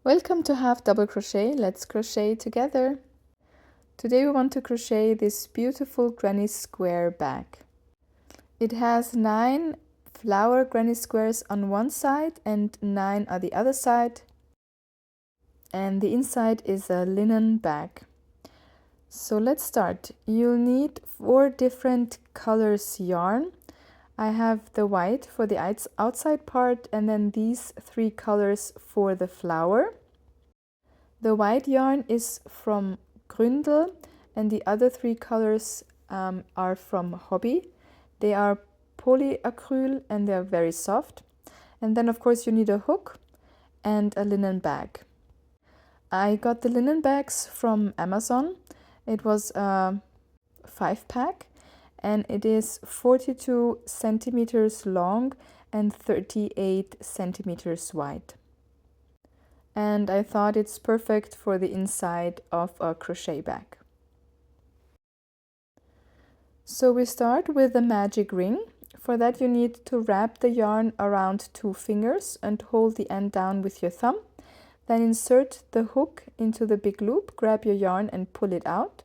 Welcome to Half Double Crochet. Let's crochet together. Today we want to crochet this beautiful granny square bag. It has 9 flower granny squares on one side and 9 on the other side, and the inside is a linen bag. So let's start. You'll need 4 different colors yarn. I have the white for the outside part and then these 3 colors for the flower. The white yarn is from Gründel and the other 3 colors are from Hobby. They are polyacryl and they are very soft. And then of course you need a hook and a linen bag. I got the linen bags from Amazon. It was a 5-pack. And it is 42 centimeters long and 38 centimeters wide. And I thought it's perfect for the inside of a crochet bag. So we start with a magic ring. For that you need to wrap the yarn around 2 fingers and hold the end down with your thumb. Then insert the hook into the big loop, grab your yarn and pull it out.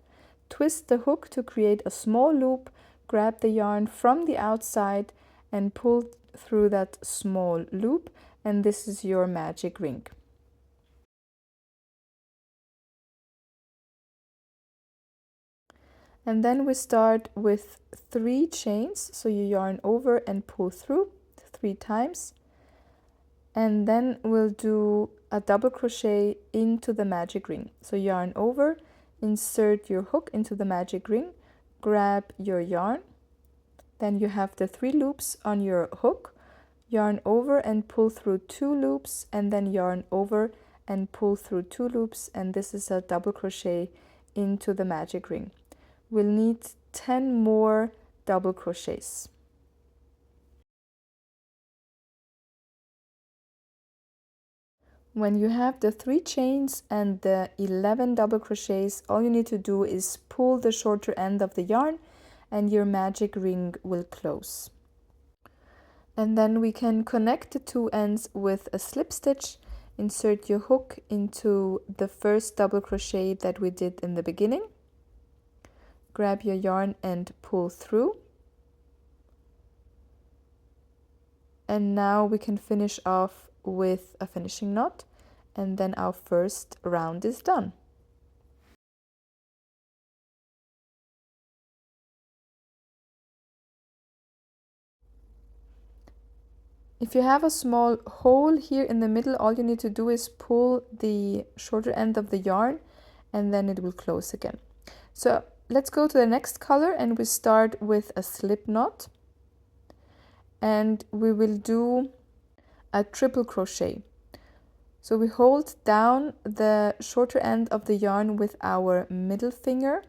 Twist the hook to create a small loop. Grab the yarn from the outside and pull through that small loop, and this is your magic ring. And then we start with 3 chains, so you yarn over and pull through 3 times. And then we'll do a double crochet into the magic ring. So yarn over, insert your hook into the magic ring, grab your yarn. Then you have the 3 loops on your hook, yarn over and pull through 2 loops, and then yarn over and pull through 2 loops, and this is a double crochet into the magic ring. We'll need 10 more double crochets. When you have the 3 chains and the 11 double crochets, all you need to do is pull the shorter end of the yarn and your magic ring will close. And then we can connect the 2 ends with a slip stitch. Insert your hook into the first double crochet that we did in the beginning. Grab your yarn and pull through. And now we can finish off with a finishing knot, and then our first round is done. If you have a small hole here in the middle, all you need to do is pull the shorter end of the yarn and then it will close again. So let's go to the next color and we start with a slip knot. And we will do a triple crochet. So we hold down the shorter end of the yarn with our middle finger,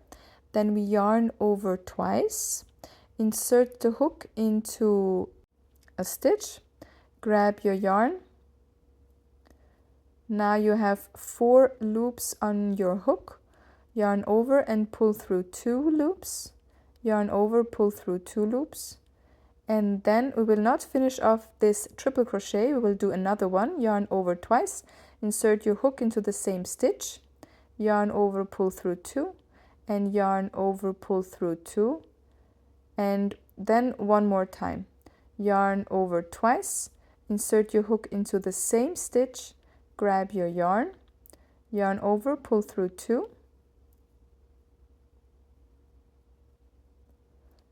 then we yarn over twice, insert the hook into a stitch, grab your yarn. Now you have 4 loops on your hook, yarn over and pull through 2 loops, yarn over, pull through 2 loops. And then we will not finish off this triple crochet, we will do another one, yarn over twice, insert your hook into the same stitch, yarn over, pull through 2, and yarn over, pull through 2, and then one more time, yarn over twice, insert your hook into the same stitch, grab your yarn, yarn over, pull through 2,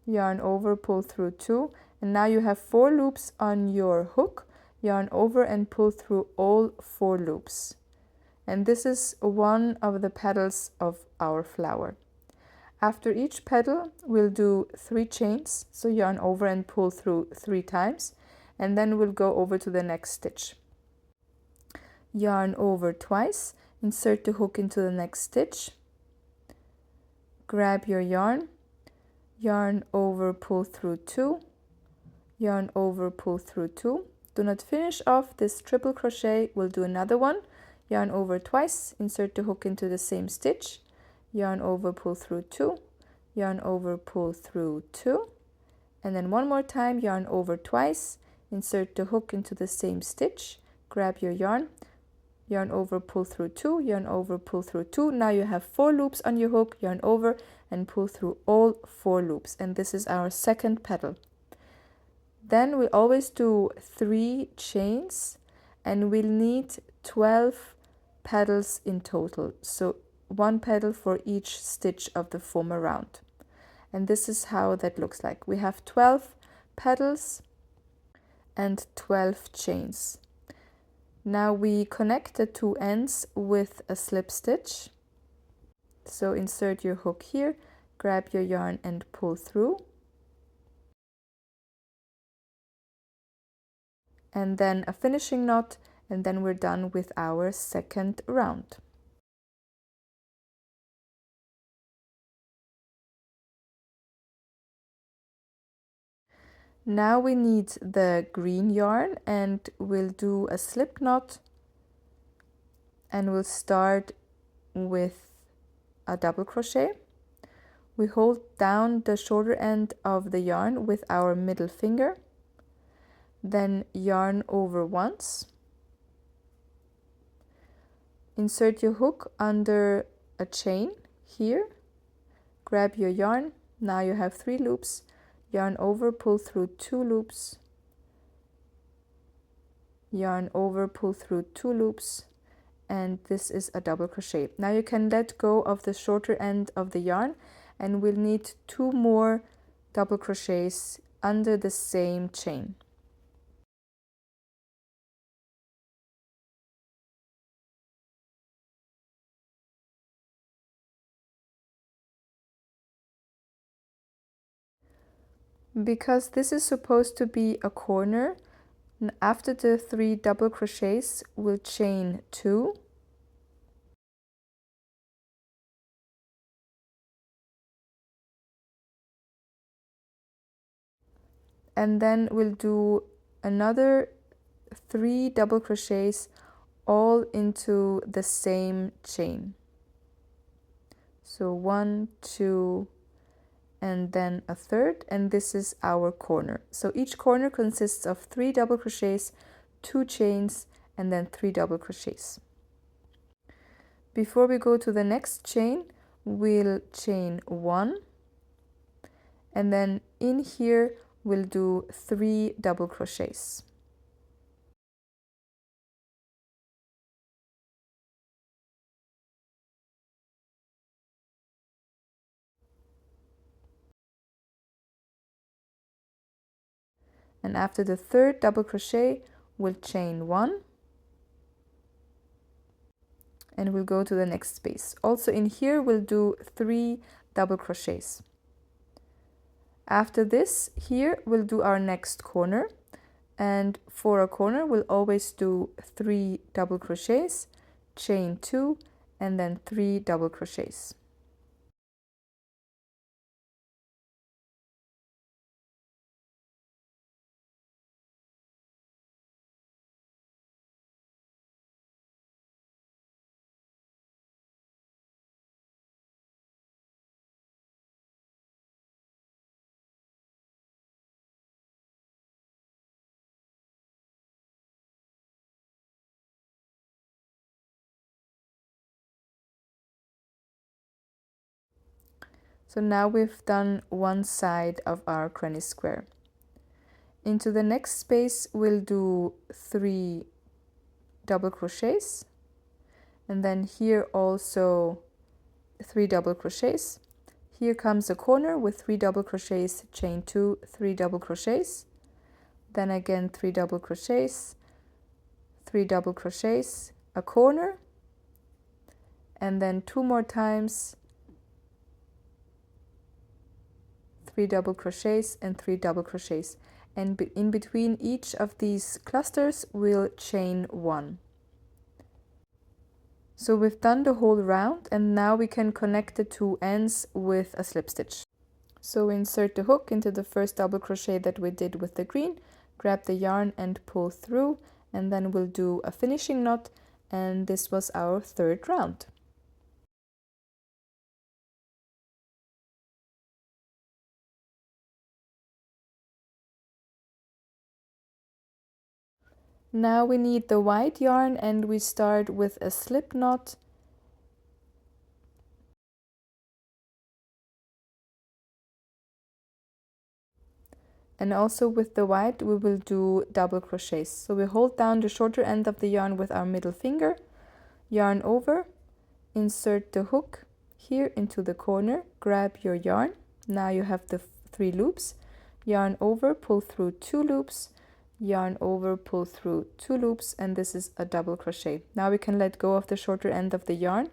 yarn over, pull through 2, and now you have 4 loops on your hook, yarn over and pull through all 4 loops. And this is one of the petals of our flower. After each petal we'll do 3 chains, so yarn over and pull through 3 times, and then we'll go over to the next stitch. Yarn over twice, insert the hook into the next stitch, grab your yarn, yarn over, pull through 2, yarn over, pull through 2. Do not finish off this triple crochet, we'll do another one, yarn over twice, insert the hook into the same stitch, yarn over, pull through 2, yarn over, pull through 2, and then one more time, yarn over twice, insert the hook into the same stitch, grab your yarn, yarn over, pull through 2, yarn over, pull through 2. Now you have 4 loops on your hook, yarn over and pull through all 4 loops, and this is our second petal. Then we always do 3 chains, and we'll need 12 petals in total, so 1 petal for each stitch of the former round. And this is how that looks like. We have 12 petals and 12 chains. Now we connect the 2 ends with a slip stitch. So insert your hook here, grab your yarn and pull through. And then a finishing knot, and then we're done with our second round. Now we need the green yarn, and we'll do a slip knot, and we'll start with a double crochet. We hold down the shorter end of the yarn with our middle finger, then yarn over once. Insert your hook under a chain here, grab your yarn. Now you have 3 loops, yarn over, pull through 2 loops, yarn over, pull through 2 loops, and this is a double crochet. Now you can let go of the shorter end of the yarn, and we'll need 2 more double crochets under the same chain. Because this is supposed to be a corner, after the 3 double crochets we'll chain 2, and then we'll do another 3 double crochets all into the same chain. So 1, 2, and then a third, and this is our corner. So each corner consists of 3 double crochets, 2 chains, and then 3 double crochets. Before we go to the next chain, we'll chain 1, and then in here we'll do 3 double crochets. And after the 3rd double crochet, we'll chain 1, and we'll go to the next space. Also in here we'll do 3 double crochets. After this, here we'll do our next corner, and for a corner we'll always do 3 double crochets, chain 2, and then 3 double crochets. So now we've done one side of our granny square. Into the next space we'll do 3 double crochets, and then here also 3 double crochets. Here comes a corner with 3 double crochets, chain 2, 3 double crochets, then again 3 double crochets, 3 double crochets, a corner, and then 2 more times 3 double crochets and 3 double crochets, and in between each of these clusters we'll chain 1. So we've done the whole round, and now we can connect the 2 ends with a slip stitch. So insert the hook into the first double crochet that we did with the green, grab the yarn and pull through, and then we'll do a finishing knot, and this was our 3rd round. Now we need the white yarn and we start with a slip knot. And also with the white we will do double crochets. So we hold down the shorter end of the yarn with our middle finger, yarn over, insert the hook here into the corner, grab your yarn. Now you have the 3 loops, yarn over, pull through 2 loops, yarn over, pull through 2 loops, and this is a double crochet. Now we can let go of the shorter end of the yarn,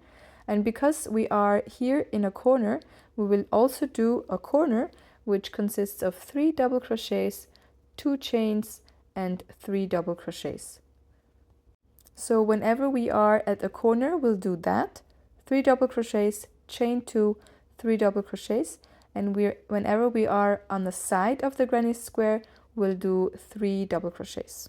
and because we are here in a corner, we will also do a corner which consists of 3 double crochets, 2 chains, and 3 double crochets. So whenever we are at a corner, we'll do that, 3 double crochets, chain 2, 3 double crochets, and whenever we are on the side of the granny square, we'll do 3 double crochets.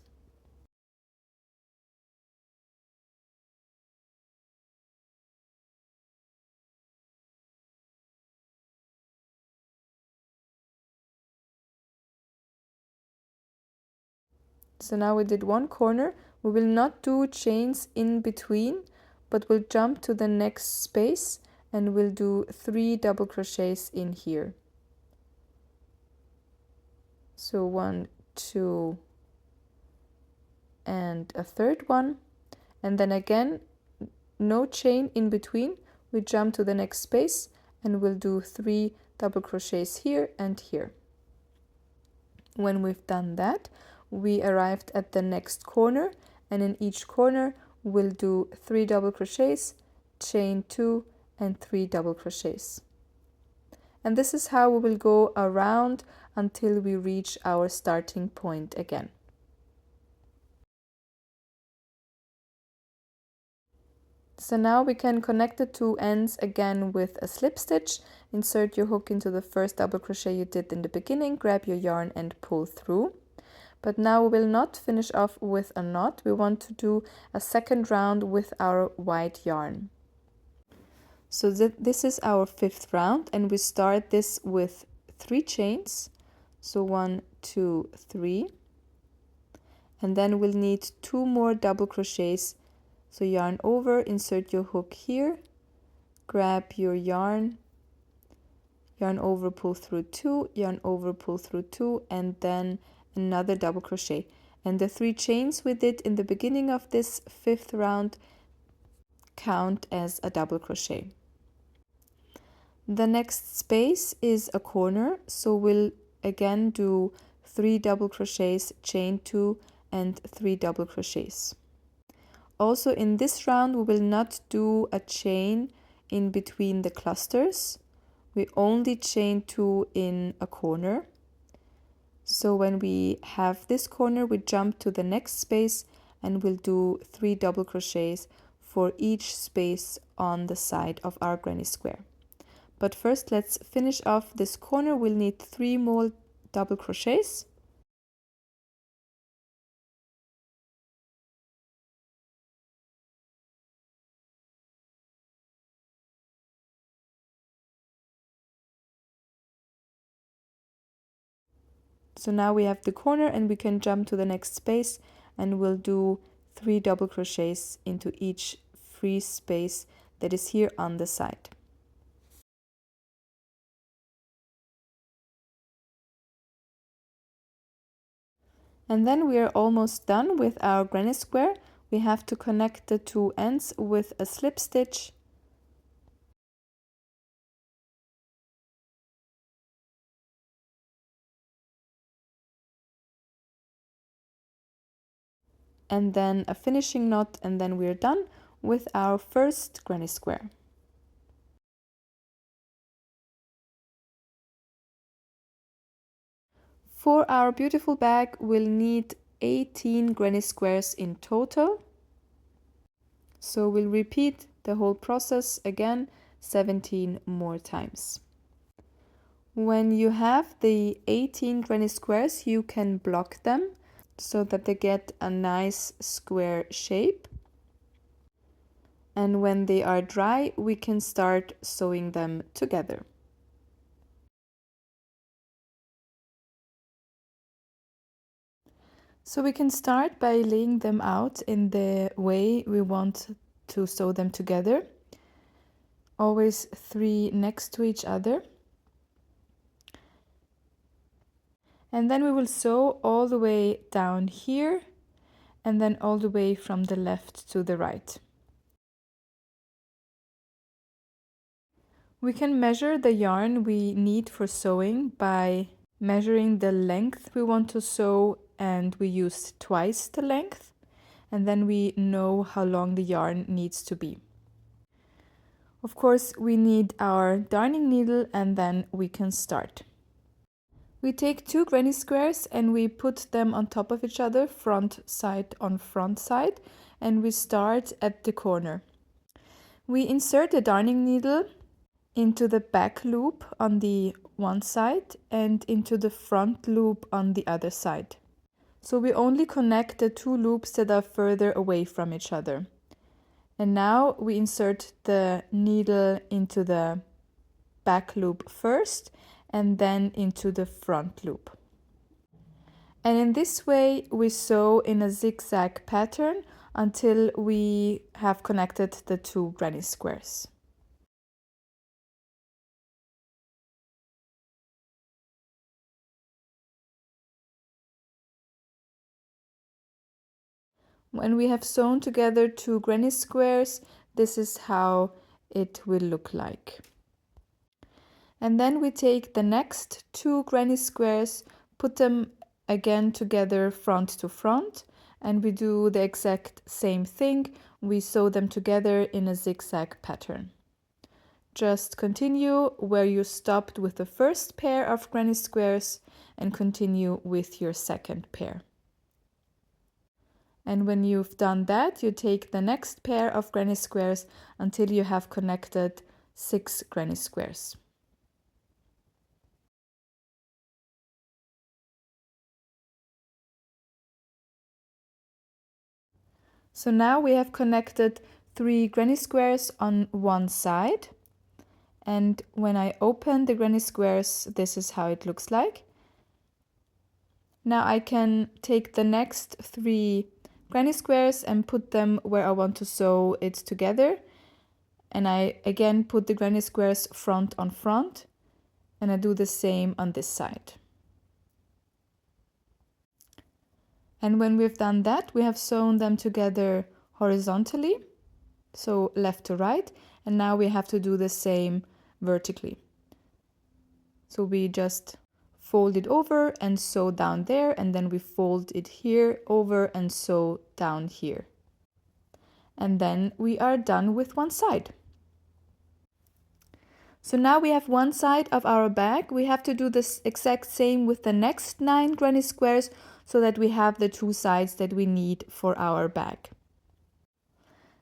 So now we did one corner. We will not do chains in between, but we'll jump to the next space and we'll do 3 double crochets in here. So 1, 2, and a third one, and then again no chain in between. We jump to the next space and we'll do 3 double crochets here and here. When we've done that, we arrived at the next corner, and in each corner we'll do 3 double crochets, chain 2, and 3 double crochets. And this is how we will go around until we reach our starting point again. So now we can connect the 2 ends again with a slip stitch. Insert your hook into the first double crochet you did in the beginning, grab your yarn and pull through. But now we will not finish off with a knot. We want to do a second round with our white yarn. So this is our 5th round, and we start this with 3 chains. So 1, 2, 3. And then we'll need 2 more double crochets. So yarn over, insert your hook here, grab your yarn, yarn over, pull through 2, yarn over, pull through 2, and then another double crochet. And the 3 chains we did in the beginning of this 5th round count as a double crochet. The next space is a corner, so we'll again do 3 double crochets, chain 2, and 3 double crochets. Also in this round we will not do a chain in between the clusters. We only chain 2 in a corner. So when we have this corner, we jump to the next space and we'll do 3 double crochets for each space on the side of our granny square. But first let's finish off this corner. We'll need 3 more double crochets. So now we have the corner and we can jump to the next space and we'll do 3 double crochets into each free space that is here on the side. And then we are almost done with our granny square. We have to connect the 2 ends with a slip stitch. And then a finishing knot, and then we're done with our first granny square. For our beautiful bag, we'll need 18 granny squares in total. So we'll repeat the whole process again 17 more times. When you have the 18 granny squares, you can block them so that they get a nice square shape. And when they are dry, we can start sewing them together. So we can start by laying them out in the way we want to sew them together. Always 3 next to each other. And then we will sew all the way down here and then all the way from the left to the right. We can measure the yarn we need for sewing by measuring the length we want to sew, and we use twice the length, and then we know how long the yarn needs to be. Of course, we need our darning needle and then we can start. We take 2 granny squares and we put them on top of each other, front side on front side, and we start at the corner. We insert the darning needle into the back loop on the one side and into the front loop on the other side. So we only connect the 2 loops that are further away from each other. And now we insert the needle into the back loop first and then into the front loop. And in this way we sew in a zigzag pattern until we have connected the 2 granny squares. When we have sewn together 2 granny squares, this is how it will look like. And then we take the next 2 granny squares, put them again together front to front, and we do the exact same thing. We sew them together in a zigzag pattern. Just continue where you stopped with the first pair of granny squares and continue with your second pair. And when you've done that, you take the next pair of granny squares until you have connected 6 granny squares. So now we have connected 3 granny squares on one side. And when I open the granny squares, this is how it looks like. Now I can take the next 3 granny squares and put them where I want to sew it together. And I again put the granny squares front on front, and I do the same on this side. And when we've done that, we have sewn them together horizontally, so left to right, and now we have to do the same vertically. So we just fold it over and sew down there, and then we fold it here over and sew down here. And then we are done with one side. So now we have one side of our bag. We have to do this exact same with the next 9 granny squares so that we have the 2 sides that we need for our bag.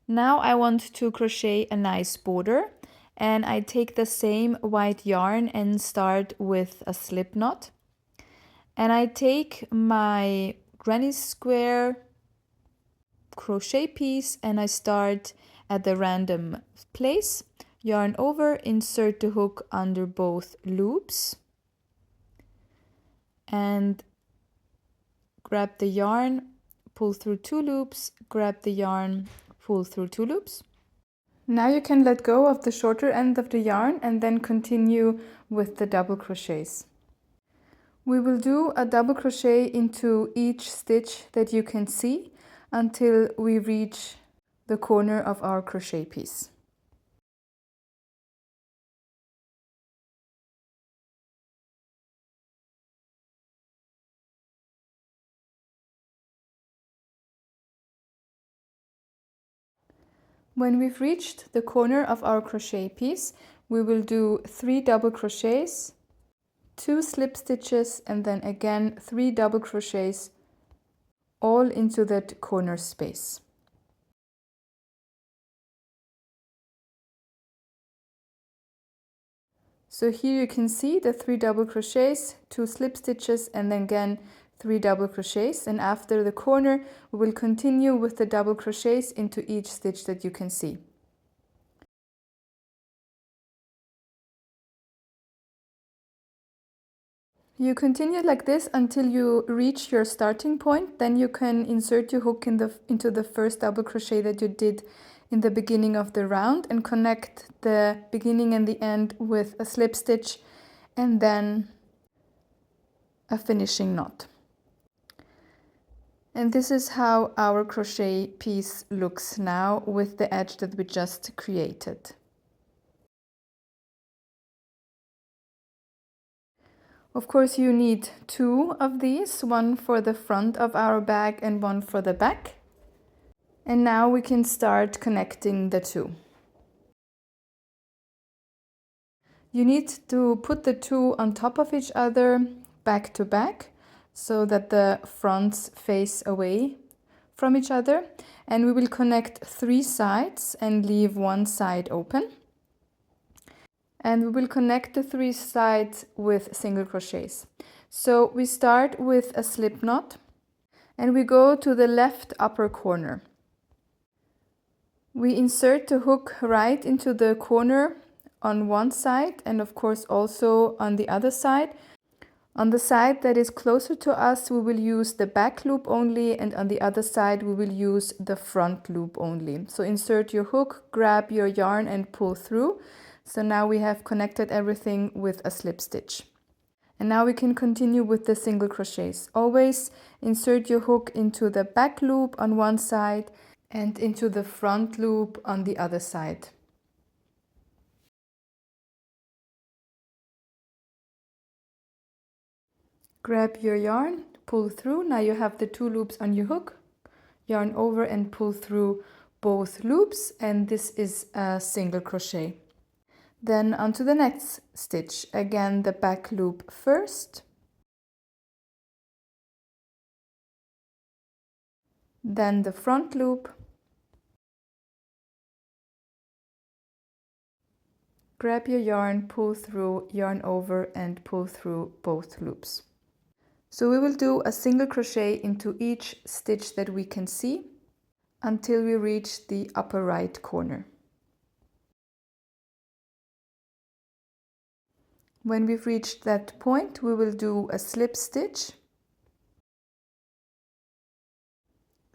Now I want to crochet a nice border, and I take the same white yarn and start with a slip knot. And I take my granny square crochet piece and I start at the random place. Yarn over, insert the hook under both loops, and grab the yarn, pull through 2 loops, grab the yarn, pull through 2 loops. Now you can let go of the shorter end of the yarn and then continue with the double crochets. We will do a double crochet into each stitch that you can see until we reach the corner of our crochet piece. When we've reached the corner of our crochet piece, we will do 3 double crochets, 2 slip stitches, and then again 3 double crochets, all into that corner space. So here you can see the 3 double crochets, 2 slip stitches, and then again 3 double crochets, and after the corner we will continue with the double crochets into each stitch that you can see. You continue like this until you reach your starting point. Then you can insert your hook into the first double crochet that you did in the beginning of the round and connect the beginning and the end with a slip stitch and then a finishing knot. And this is how our crochet piece looks now with the edge that we just created. Of course, you need two of these, one for the front of our bag and one for the back. And now we can start connecting the two. You need to put the two on top of each other, back to back, so that the fronts face away from each other. And we will connect 3 sides and leave one side open. And we will connect the 3 sides with single crochets. So we start with a slip knot and we go to the left upper corner. We insert the hook right into the corner on one side and of course also on the other side. On the side that is closer to us, we will use the back loop only, and on the other side we will use the front loop only. So insert your hook, grab your yarn and pull through. So now we have connected everything with a slip stitch. And now we can continue with the single crochets. Always insert your hook into the back loop on one side and into the front loop on the other side. Grab your yarn, pull through. Now you have the 2 loops on your hook. Yarn over and pull through both loops, and this is a single crochet. Then onto the next stitch. Again, the back loop first. Then the front loop. Grab your yarn, pull through, yarn over and pull through both loops. So we will do a single crochet into each stitch that we can see until we reach the upper right corner. When we've reached that point, we will do a slip stitch.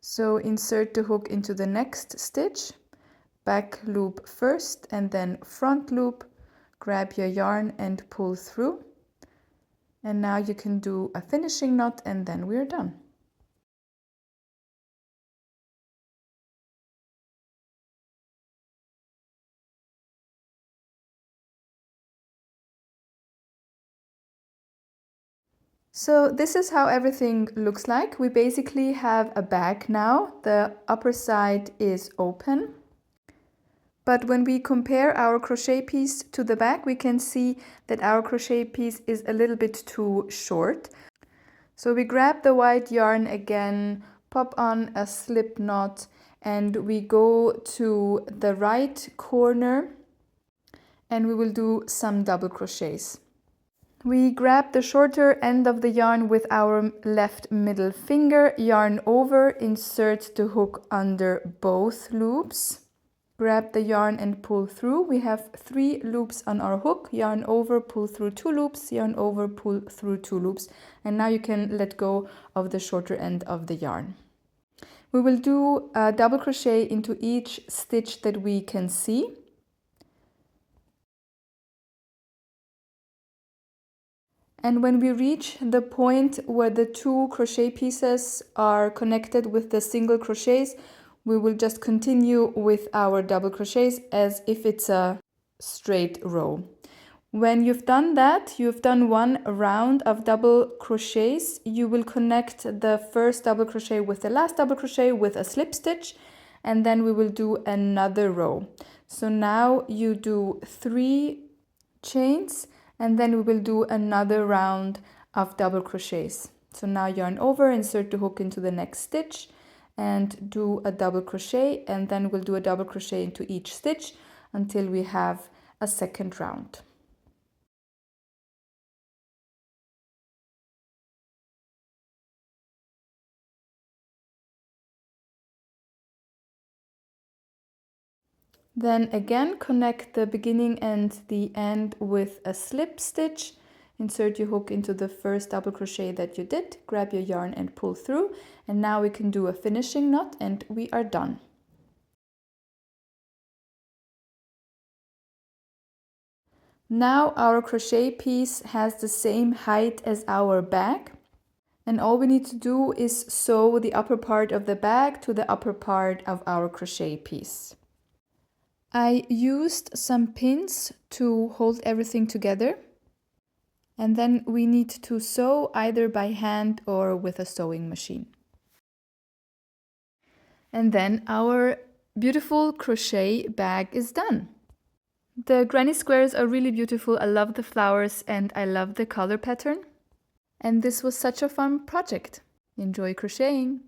So insert the hook into the next stitch, back loop first and then front loop, grab your yarn and pull through. And now you can do a finishing knot and then we're done. So this is how everything looks like. We basically have a bag now. The upper side is open. But when we compare our crochet piece to the back, we can see that our crochet piece is a little bit too short. So we grab the white yarn again, pop on a slip knot, and we go to the right corner and we will do some double crochets. We grab the shorter end of the yarn with our left middle finger, yarn over, insert the hook under both loops, grab the yarn and pull through. We have 3 loops on our hook, yarn over, pull through 2 loops, yarn over, pull through 2 loops, and now you can let go of the shorter end of the yarn. We will do a double crochet into each stitch that we can see. And when we reach the point where the 2 crochet pieces are connected with the single crochets, we will just continue with our double crochets as if it's a straight row. When you've done that, you've done 1 round of double crochets, you will connect the first double crochet with the last double crochet with a slip stitch, and then we will do another row. So now you do 3 chains, and then we will do another round of double crochets. So now yarn over, insert the hook into the next stitch and do a double crochet, and then we'll do a double crochet into each stitch until we have a second round. Then again connect the beginning and the end with a slip stitch, Insert your hook into the first double crochet that you did, grab your yarn and pull through, and now we can do a finishing knot and we are done. Now our crochet piece has the same height as our bag, and all we need to do is sew the upper part of the bag to the upper part of our crochet piece. I used some pins to hold everything together. And then we need to sew either by hand or with a sewing machine. And then our beautiful crochet bag is done. The granny squares are really beautiful. I love the flowers and I love the color pattern. And this was such a fun project. Enjoy crocheting!